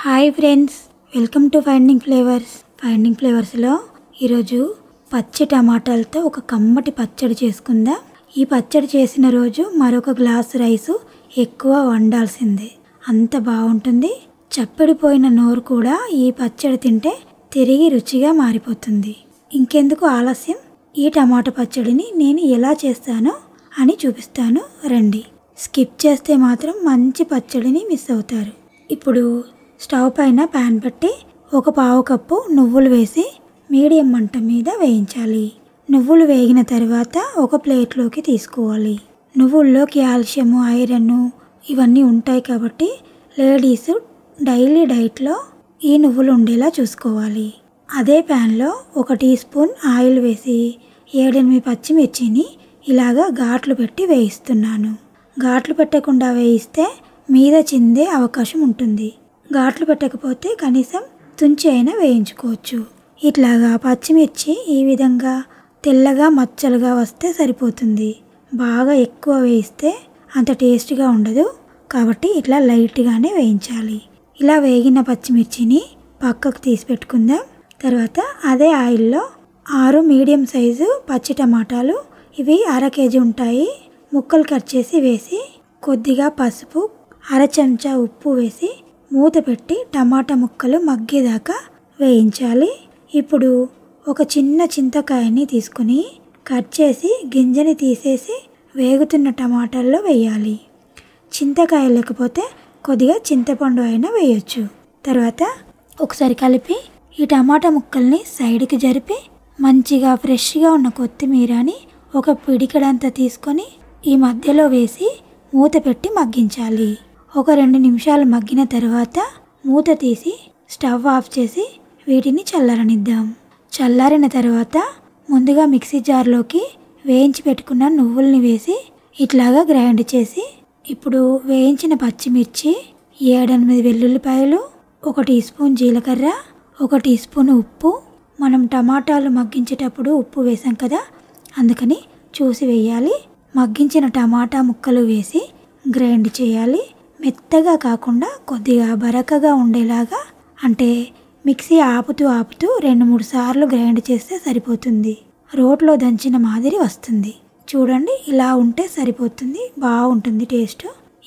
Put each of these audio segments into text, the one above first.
Hi friends, welcome to finding flavours. Finding ఫ్లేవర్స్లో ఈరోజు పచ్చి టమాటాలతో ఒక కమ్మటి పచ్చడి చేసుకుందాం. ఈ పచ్చడి చేసిన రోజు మరొక గ్లాసు రైసు ఎక్కువ వండాల్సిందే, అంత బాగుంటుంది. చప్పిడిపోయిన నోరు కూడా ఈ పచ్చడి తింటే తిరిగి రుచిగా మారిపోతుంది. ఇంకెందుకు ఆలస్యం, ఈ టమాటా పచ్చడిని నేను ఎలా చేస్తానో అని చూపిస్తాను, రండి. స్కిప్ చేస్తే మాత్రం మంచి పచ్చడిని మిస్ అవుతారు. ఇప్పుడు స్టవ్ పైన ప్యాన్ పెట్టి ఒక పావు కప్పు నువ్వులు వేసి మీడియం మంట మీద వేయించాలి. నువ్వులు వేగిన తర్వాత ఒక ప్లేట్లోకి తీసుకోవాలి. నువ్వుల్లో కాల్షియము, ఐరన్ ఇవన్నీ ఉంటాయి కాబట్టి లేడీస్ డైలీ డైట్లో ఈ నువ్వులు ఉండేలా చూసుకోవాలి. అదే ప్యాన్లో 1 టీ స్పూన్ ఆయిల్ వేసి 7-8 పచ్చిమిర్చిని ఇలాగా ఘాట్లు పెట్టి వేయిస్తున్నాను. ఘాట్లు పెట్టకుండా వేయిస్తే మీద చిందే అవకాశం ఉంటుంది. ఘాట్లు పెట్టకపోతే కనీసం తుంచి అయినా వేయించుకోవచ్చు. ఇట్లాగా పచ్చిమిర్చి ఈ విధంగా తెల్లగా మచ్చలుగా వస్తే సరిపోతుంది. బాగా ఎక్కువ వేయిస్తే అంత టేస్ట్గా ఉండదు కాబట్టి ఇట్లా లైట్గానే వేయించాలి. ఇలా వేగిన పచ్చిమిర్చిని పక్కకు తీసి పెట్టుకుందాం. తర్వాత అదే ఆయిల్లో 6 మీడియం సైజు పచ్చి టమాటాలు, ఇవి 1/2 కేజీ ఉంటాయి, ముక్కలు కట్ చేసి వేసి కొద్దిగా పసుపు, 1/2 చెంచా ఉప్పు వేసి మూత పెట్టి టమాటా ముక్కలు మగ్గేదాకా వేయించాలి. ఇప్పుడు ఒక చిన్న చింతకాయని తీసుకుని కట్ చేసి గింజని తీసేసి వేగుతున్న టమాటాల్లో వేయాలి. చింతకాయ లేకపోతే కొద్దిగా చింతపండు అయినా వేయొచ్చు. తర్వాత ఒకసారి కలిపి ఈ టమాటా ముక్కల్ని సైడ్కి జరిపి మంచిగా ఫ్రెష్గా ఉన్న కొత్తిమీరని ఒక పిడికెడంతా తీసుకొని ఈ మధ్యలో వేసి మూత పెట్టి మగ్గించాలి. ఒక 2 నిమిషాలు మగ్గిన తర్వాత మూత తీసి స్టవ్ ఆఫ్ చేసి వీటిని చల్లారనిద్దాం. చల్లారిన తర్వాత ముందుగా మిక్సీ జార్లోకి వేయించి పెట్టుకున్న నువ్వుల్ని వేసి ఇట్లాగా గ్రైండ్ చేసి, ఇప్పుడు వేయించిన పచ్చిమిర్చి, 7-8 వెల్లుల్లిపాయలు, 1 టీ స్పూన్ జీలకర్ర, 1 టీ స్పూన్ ఉప్పు, మనం టమాటాలు మగ్గించేటప్పుడు ఉప్పు వేసాం కదా, అందుకని చూసి వేయాలి. మగ్గించిన టమాటా ముక్కలు వేసి గ్రైండ్ చేయాలి. మెత్తగా కాకుండా కొద్దిగా బరకగా ఉండేలాగా, అంటే మిక్సీ ఆపుతూ 2-3 సార్లు గ్రైండ్ చేస్తే సరిపోతుంది. రోట్లో దంచిన మాదిరి వస్తుంది. చూడండి, ఇలా ఉంటే సరిపోతుంది, బాగుంటుంది టేస్ట్.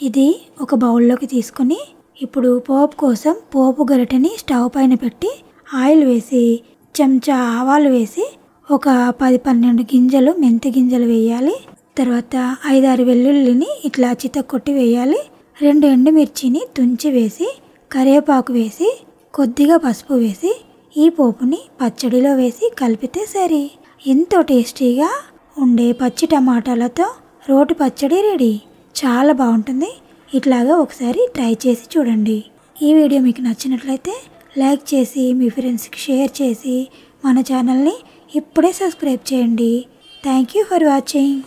ఇది ఒక బౌల్లోకి తీసుకొని ఇప్పుడు పోపు కోసం పోపు గరిటెని స్టవ్ పైన పెట్టి ఆయిల్ వేసి చెంచా ఆవాలు వేసి ఒక 10-12 గింజలు మెంతి గింజలు వేయాలి. తర్వాత 5-6 వెల్లుల్లిని ఇట్లా చితక్కొట్టి వేయాలి. 2 ఎండుమిర్చిని తుంచి వేసి కరివేపాకు వేసి కొద్దిగా పసుపు వేసి ఈ పోపుని పచ్చడిలో వేసి కలిపితే సరి. ఎంతో టేస్టీగా ఉండే పచ్చి టమాటాలతో రోటి పచ్చడి రెడీ. చాలా బాగుంటుంది. ఇట్లాగా ఒకసారి ట్రై చేసి చూడండి. ఈ వీడియో మీకు నచ్చినట్లయితే లైక్ చేసి మీ ఫ్రెండ్స్కి షేర్ చేసి మన ఛానల్ని ఇప్పుడే సబ్స్క్రైబ్ చేయండి. Thank you for watching.